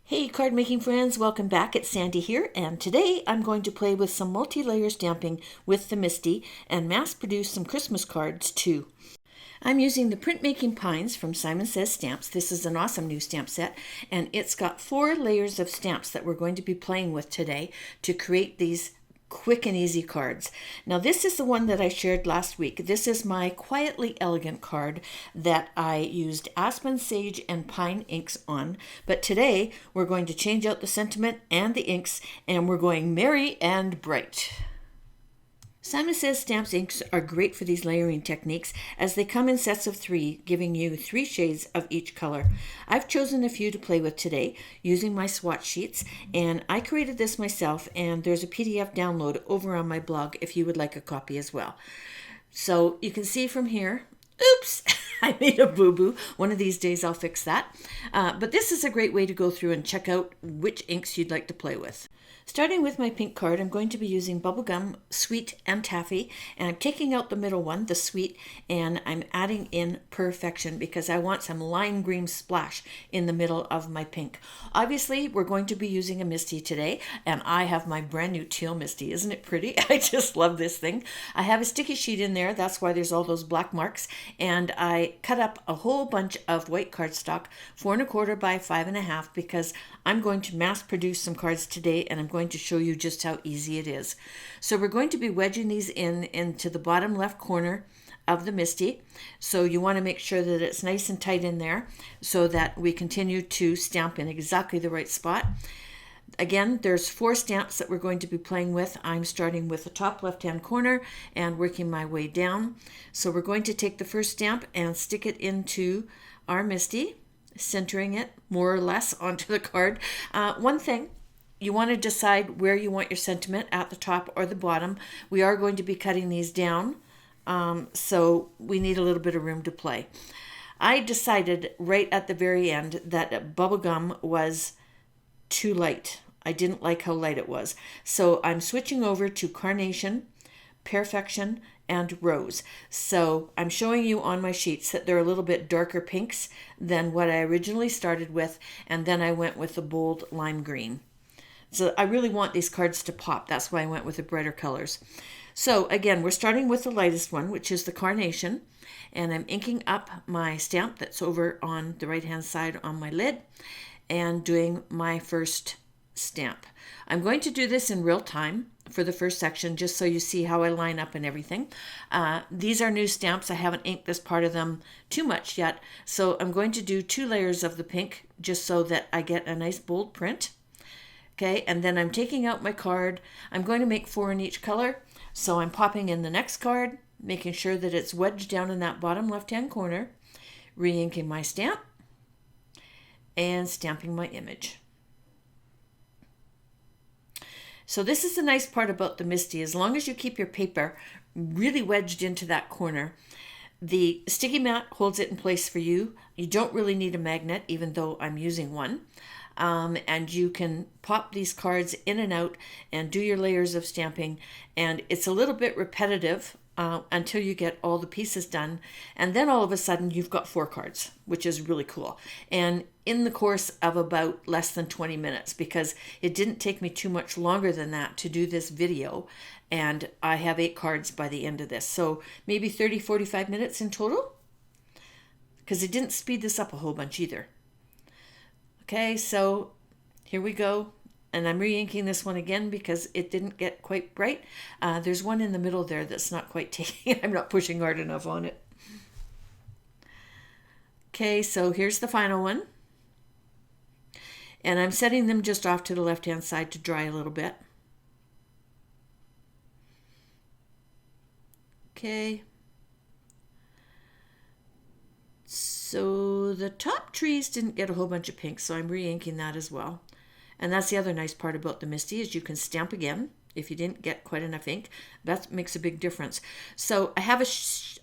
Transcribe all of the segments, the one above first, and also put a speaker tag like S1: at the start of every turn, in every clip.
S1: Hey card making friends, welcome back. It's Sandy here, and today I'm going to play with some multi-layer stamping with the Misti and mass produce some Christmas cards too. I'm using the Printmaking Pines from Simon Says Stamps. This is an awesome new stamp set, and it's got 4 layers of stamps that we're going to be playing with today to create these quick and easy cards. Now this is the one that I shared last week. This is my Quietly Elegant card that I used aspen, sage, and pine inks on. But today we're going to change out the sentiment and the inks, and we're going merry and bright. Simon Says Stamps inks are great for these layering techniques as they come in sets of 3, giving you 3 shades of each color. I've chosen a few to play with today using my swatch sheets, and I created this myself, and there's a PDF download over on my blog if you would like a copy as well. So you can see from here, oops, I made a boo-boo. One of these days I'll fix that. But this is a great way to go through and check out which inks you'd like to play with. Starting with my pink card, I'm going to be using Bubblegum, Sweet, and Taffy, and I'm taking out the middle one, the Sweet, and I'm adding in Perfection because I want some lime green splash in the middle of my pink. Obviously, we're going to be using a Misti today, and I have my brand new teal Misti. Isn't it pretty? I just love this thing. I have a sticky sheet in there, that's why there's all those black marks, and I cut up a whole bunch of white cardstock, 4 1/4 by 5 1/2, because I'm going to mass produce some cards today, and I'm going to show you just how easy it is. So we're going to be wedging these into the bottom left corner of the Misti. So you want to make sure that it's nice and tight in there so that we continue to stamp in exactly the right spot. Again, there's 4 stamps that we're going to be playing with. I'm starting with the top left-hand corner and working my way down. So we're going to take the first stamp and stick it into our Misti, centering it more or less onto the card. One thing, you want to decide where you want your sentiment, at the top or the bottom. We are going to be cutting these down, so we need a little bit of room to play. I decided right at the very end that Bubblegum was too light. I didn't like how light it was. So I'm switching over to Carnation, Perfection, and Rose. So I'm showing you on my sheets that they're a little bit darker pinks than what I originally started with, and then I went with the bold lime green. So I really want these cards to pop. That's why I went with the brighter colors. So again, we're starting with the lightest one, which is the Carnation. And I'm inking up my stamp that's over on the right-hand side on my lid and doing my first stamp. I'm going to do this in real time for the first section just so you see how I line up and everything. These are new stamps. I haven't inked this part of them too much yet. So I'm going to do 2 layers of the pink just so that I get a nice bold print. Okay, and then I'm taking out my card. I'm going to make 4 in each color. So I'm popping in the next card, making sure that it's wedged down in that bottom left-hand corner, re-inking my stamp, and stamping my image. So this is the nice part about the Misti. As long as you keep your paper really wedged into that corner, the sticky mat holds it in place for you. You don't really need a magnet, even though I'm using one. And you can pop these cards in and out and do your layers of stamping, and it's a little bit repetitive until you get all the pieces done, and then all of a sudden you've got 4 cards, which is really cool, and in the course of about less than 20 minutes, because it didn't take me too much longer than that to do this video, and I have 8 cards by the end of this, so maybe 30-45 minutes in total, because it didn't speed this up a whole bunch either. Okay, so here we go, and I'm re-inking this one again because it didn't get quite bright. There's one in the middle there that's not quite taking, I'm not pushing hard enough on it. Okay, so here's the final one. And I'm setting them just off to the left-hand side to dry a little bit. Okay. So the top trees didn't get a whole bunch of pink, so I'm re-inking that as well. And that's the other nice part about the Misti is you can stamp again if you didn't get quite enough ink. That makes a big difference. So I have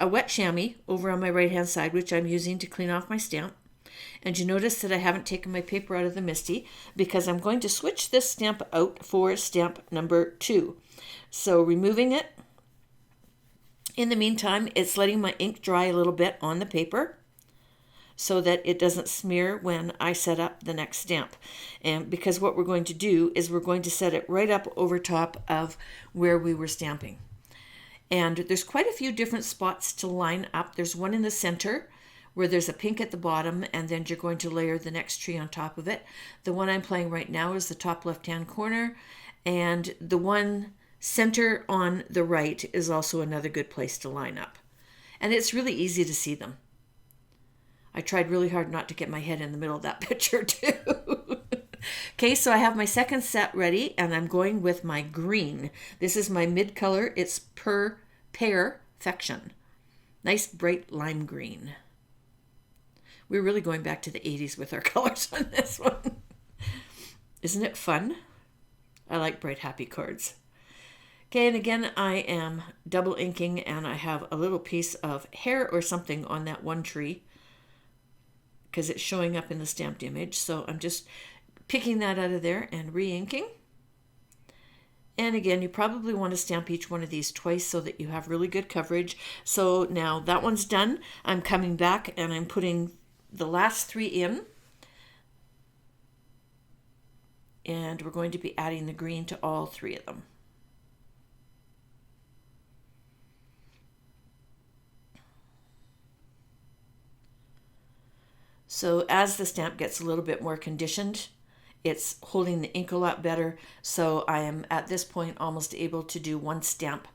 S1: a wet chamois over on my right-hand side, which I'm using to clean off my stamp. And you notice that I haven't taken my paper out of the Misti because I'm going to switch this stamp out for stamp number 2. So removing it. In the meantime, it's letting my ink dry a little bit on the paper. so that it doesn't smear when I set up the next stamp. And because what we're going to do is we're going to set it right up over top of where we were stamping. And there's quite a few different spots to line up. There's one in the center where there's a pink at the bottom, and then you're going to layer the next tree on top of it. The one I'm playing right now is the top left-hand corner, and the one center on the right is also another good place to line up. And it's really easy to see them. I tried really hard not to get my head in the middle of that picture too. Okay, so I have my second set ready, and I'm going with my green. This is my mid color. It's Perfection. Nice bright lime green. We're really going back to the 80s with our colors on this one. Isn't it fun? I like bright, happy cards. Okay, and again, I am double inking, and I have a little piece of hair or something on that one tree because it's showing up in the stamped image. So I'm just picking that out of there and re-inking. And again, you probably want to stamp each one of these twice so that you have really good coverage. So now that one's done. I'm coming back and I'm putting the last three in. And we're going to be adding the green to all three of them. So as the stamp gets a little bit more conditioned, it's holding the ink a lot better. So I am at this point almost able to do one stamp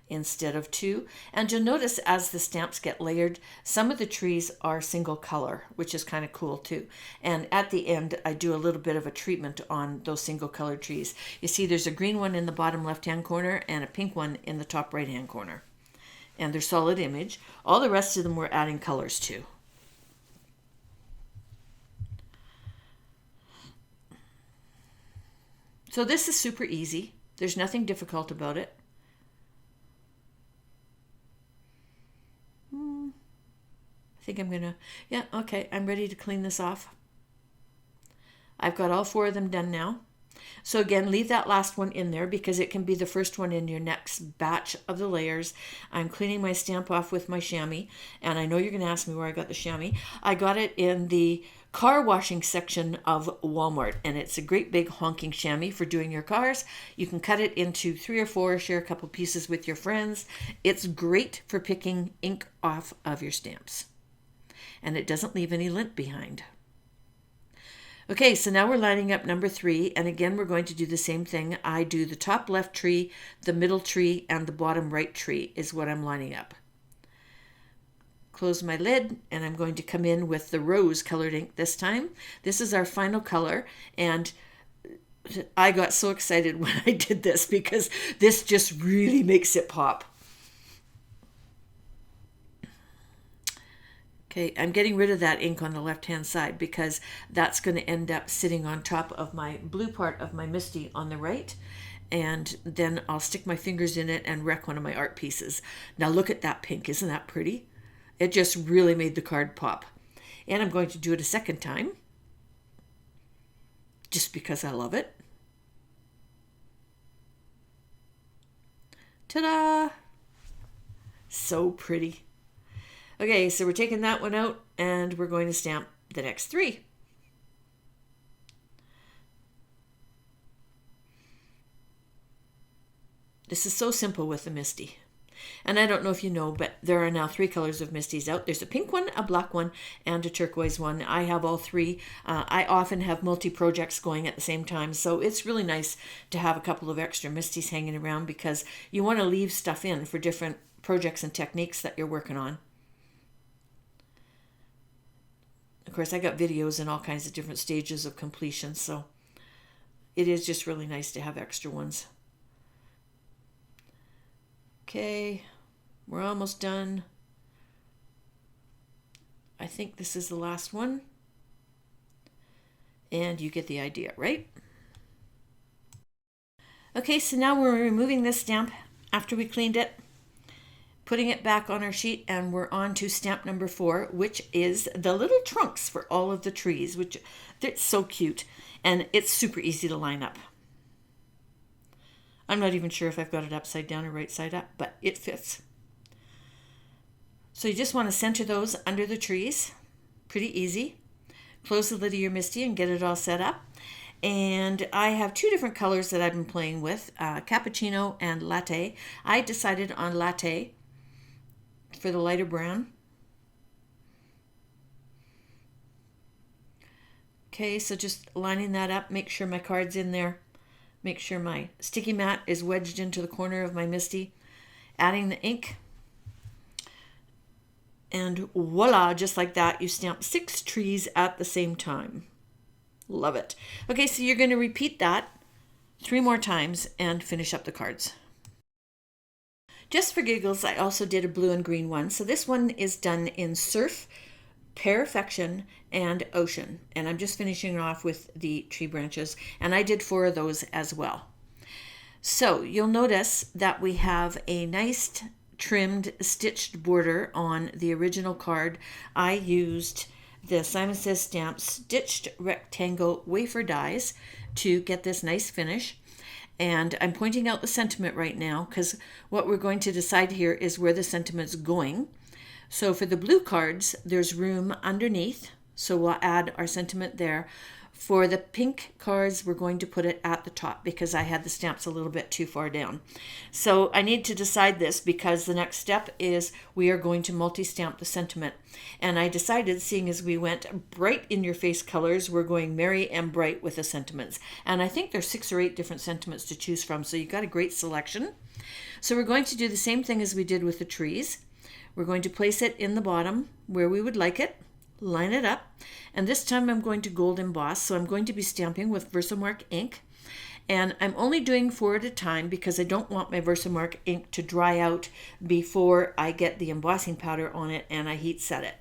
S1: instead of two. And you'll notice as the stamps get layered, some of the trees are single color, which is kind of cool too. And at the end, I do a little bit of a treatment on those single colored trees. You see there's a green one in the bottom left-hand corner and a pink one in the top right-hand corner. And they're solid image. All the rest of them we're adding colors to. So this is super easy. There's nothing difficult about it. I think I'm gonna, yeah, okay, I'm ready to clean this off. I've got all four of them done now. So again, leave that last one in there because it can be the first one in your next batch of the layers. I'm cleaning my stamp off with my chamois, and I know you're gonna ask me where I got the chamois. I got it in the car washing section of Walmart, and it's a great big honking chamois for doing your cars. You can cut it into 3 or 4, share a couple pieces with your friends. It's great for picking ink off of your stamps, and it doesn't leave any lint behind. Okay, so now we're lining up number 3, and again we're going to do the same thing. I do the top left tree, the middle tree, and the bottom right tree is what I'm lining up. Close my lid, and I'm going to come in with the rose colored ink this time. This is our final color, and I got so excited when I did this because this just really makes it pop. Okay, I'm getting rid of that ink on the left-hand side because that's going to end up sitting on top of my blue part of my Misti on the right, and then I'll stick my fingers in it and wreck one of my art pieces. Now look at that pink, isn't that pretty? It just really made the card pop. And I'm going to do it a second time, just because I love it. Ta-da! So pretty. Okay, so we're taking that one out, and we're going to stamp the next 3. This is so simple with the Misti. And I don't know if you know, but there are now 3 colors of Mistis out. There's a pink one, a black one, and a turquoise one. I have all 3. I often have multi-projects going at the same time, so it's really nice to have a couple of extra Mistis hanging around because you want to leave stuff in for different projects and techniques that you're working on. Of course, I got videos in all kinds of different stages of completion, so it is just really nice to have extra ones. Okay, we're almost done. I think this is the last one. And you get the idea, right? Okay, so now we're removing this stamp after we cleaned it, putting it back on our sheet, and we're on to stamp number 4, which is the little trunks for all of the trees, which they're so cute, and it's super easy to line up. I'm not even sure if I've got it upside down or right side up, but it fits. So you just want to center those under the trees. Pretty easy. Close the lid of your Misti and get it all set up. And I have two different colors that I've been playing with, cappuccino and latte. I decided on latte for the lighter brown. Okay, so just lining that up, make sure my card's in there. Make sure my sticky mat is wedged into the corner of my Misti. Adding the ink. And voila, just like that, you stamp 6 trees at the same time. Love it. Okay, so you're going to repeat that 3 more times and finish up the cards. Just for giggles, I also did a blue and green one. So this one is done in surf, perfection, and ocean. And I'm just finishing off with the tree branches. And I did 4 of those as well. So you'll notice that we have a nice trimmed stitched border on the original card. I used the Simon Says Stamp stitched rectangle wafer dies to get this nice finish. And I'm pointing out the sentiment right now because what we're going to decide here is where the sentiment's going. So for the blue cards, there's room underneath, so we'll add our sentiment there. For the pink cards, we're going to put it at the top because I had the stamps a little bit too far down. So I need to decide this because the next step is we are going to multi-stamp the sentiment. And I decided, seeing as we went bright in your face colors, we're going merry and bright with the sentiments. And I think there's 6 or 8 different sentiments to choose from, so you've got a great selection. So we're going to do the same thing as we did with the trees. We're going to place it in the bottom where we would like it. Line it up, and this time I'm going to gold emboss, so I'm going to be stamping with Versamark ink, and I'm only doing 4 at a time because I don't want my Versamark ink to dry out before I get the embossing powder on it and I heat set it.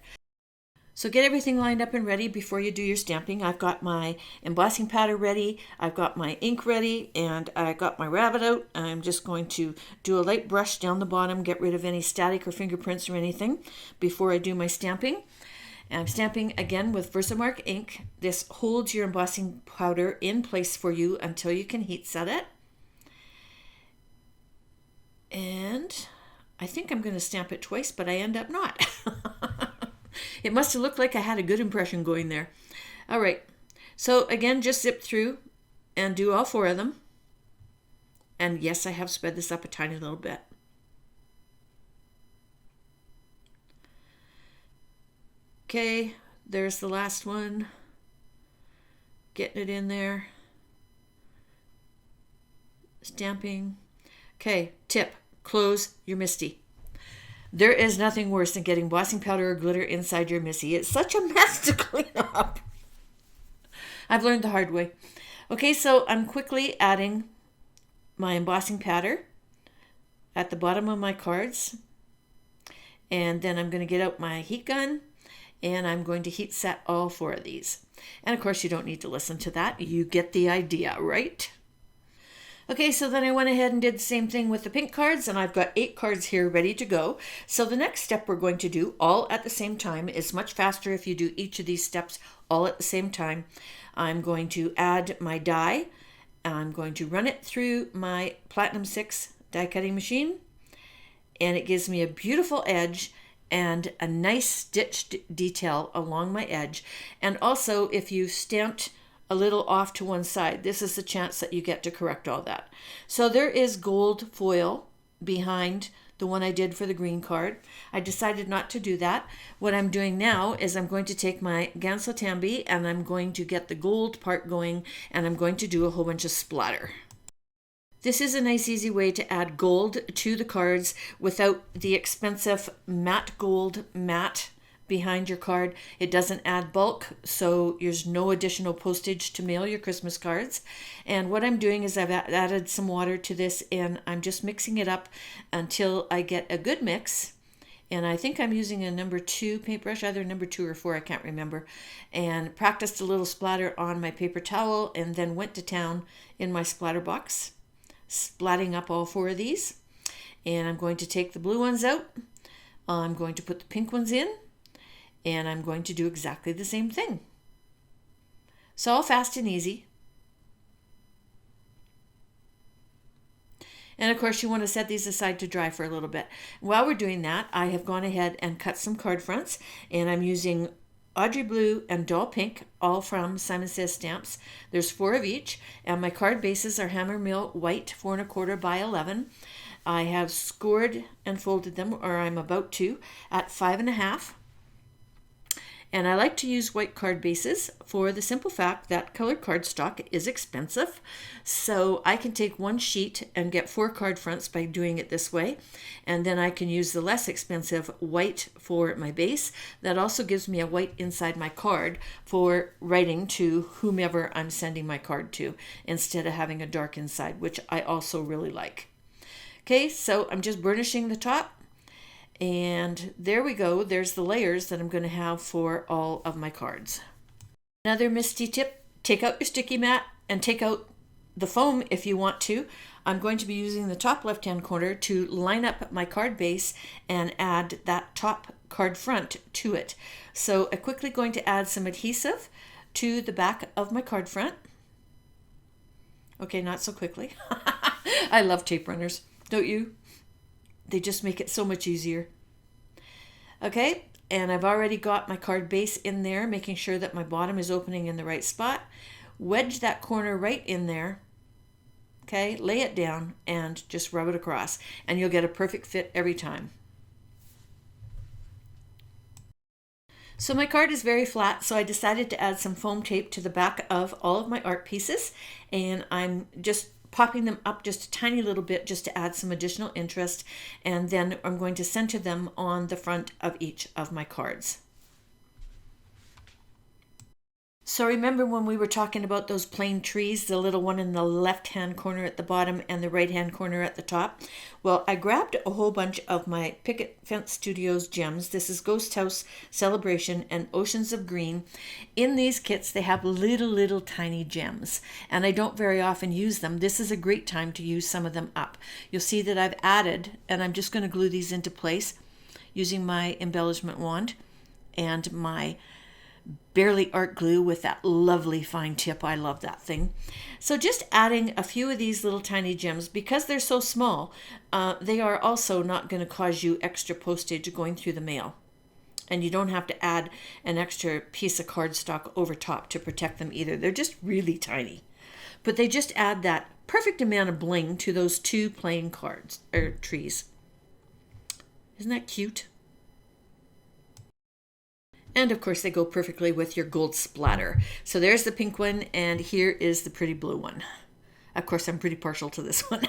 S1: So get everything lined up and ready before you do your stamping. I've got my embossing powder ready, I've got my ink ready, and I got my rabbit out. I'm just going to do a light brush down the bottom, get rid of any static or fingerprints or anything before I do my stamping. And I'm stamping again with Versamark ink. This holds your embossing powder in place for you until you can heat set it. And I think I'm going to stamp it twice, but I end up not. It must have looked like I had a good impression going there. All right, so again, just zip through and do all 4 of them. And yes, I have sped this up a tiny little bit. Okay, there's the last one. Getting it in there. Stamping. Okay, tip, close your Misti. There is nothing worse than getting embossing powder or glitter inside your Misti. It's such a mess to clean up. I've learned the hard way. Okay, so I'm quickly adding my embossing powder at the bottom of my cards. And then I'm going to get out my heat gun. And I'm going to heat set all 4 of these. And of course, you don't need to listen to that. You get the idea, right? Okay, so then I went ahead and did the same thing with the pink cards, and I've got 8 cards here ready to go. So the next step we're going to do all at the same time is much faster if you do each of these steps all at the same time. I'm going to add my die. I'm going to run it through my Platinum 6 die cutting machine, and it gives me a beautiful edge and a nice stitched detail along my edge. And also, if you stamped a little off to one side, this is the chance that you get to correct all that. So there is gold foil behind the one I did for the green card. I decided not to do that. What I'm doing now is I'm going to take my Ganso Tambi and I'm going to get the gold part going, and I'm going to do a whole bunch of splatter. This is a nice easy way to add gold to the cards without the expensive matte gold mat behind your card. It doesn't add bulk, so there's no additional postage to mail your Christmas cards. And what I'm doing is I've added some water to this, and I'm just mixing it up until I get a good mix. And I think I'm using a number 2 paintbrush, either number 2 or 4, I can't remember. And practiced a little splatter on my paper towel and then went to town in my splatter box, splatting up all 4 of these. And I'm going to take the blue ones out. I'm going to put the pink ones in. And I'm going to do exactly the same thing. So all fast and easy. And of course you want to set these aside to dry for a little bit. While we're doing that, I have gone ahead and cut some card fronts, and I'm using Audrey Blue, and Doll Pink, all from Simon Says Stamps. There's 4 of each, and my card bases are Hammer Mill White 4 1/4 by 11. I have scored and folded them, or I'm about to, at 5 1/2. And I like to use white card bases for the simple fact that colored cardstock is expensive. So I can take one sheet and get 4 card fronts by doing it this way. And then I can use the less expensive white for my base. That also gives me a white inside my card for writing to whomever I'm sending my card to, instead of having a dark inside, which I also really like. Okay, so I'm just burnishing the top. And there we go. There's the layers that I'm going to have for all of my cards. Another Misty tip, take out your sticky mat and take out the foam if you want to. I'm going to be using the top left-hand corner to line up my card base and add that top card front to it. So I'm quickly going to add some adhesive to the back of my card front. Okay, not so quickly. I love tape runners, don't you? They just make it so much easier. Okay, and I've already got my card base in there, making sure that my bottom is opening in the right spot. Wedge that corner right in there. Okay, lay it down and just rub it across, and you'll get a perfect fit every time. So my card is very flat, so I decided to add some foam tape to the back of all of my art pieces, and I'm just popping them up just a tiny little bit just to add some additional interest, and then I'm going to center them on the front of each of my cards. So remember when we were talking about those plain trees, the little one in the left-hand corner at the bottom and the right-hand corner at the top? Well, I grabbed a whole bunch of my Picket Fence Studios gems. This is Ghost House Celebration and Oceans of Green. In these kits, they have little tiny gems, and I don't very often use them. This is a great time to use some of them up. You'll see that I've added, and I'm just going to glue these into place using my embellishment wand and my Barely Art glue with that lovely fine tip. I love that thing. So just adding a few of these little tiny gems, because they're so small, they are also not going to cause you extra postage going through the mail. And you don't have to add an extra piece of cardstock over top to protect them either. They're just really tiny. But they just add that perfect amount of bling to those 2 plain cards or trees. Isn't that cute? And of course they go perfectly with your gold splatter. So there's the pink one, and here is the pretty blue one. Of course I'm pretty partial to this one.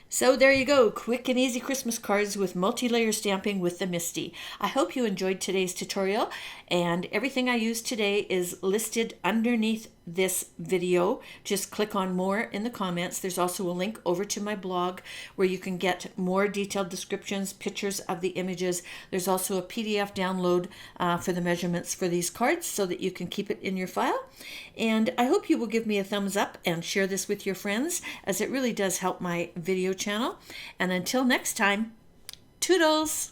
S1: So there you go, quick and easy Christmas cards with multi-layer stamping with the Misti. I hope you enjoyed today's tutorial, and everything I used today is listed underneath this video. Just click on more in the comments. There's also a link over to my blog where you can get more detailed descriptions, pictures of the images. There's also a PDF download for the measurements for these cards so that you can keep it in your file. And I hope you will give me a thumbs up and share this with your friends, as it really does help my video channel. And until next time, toodles!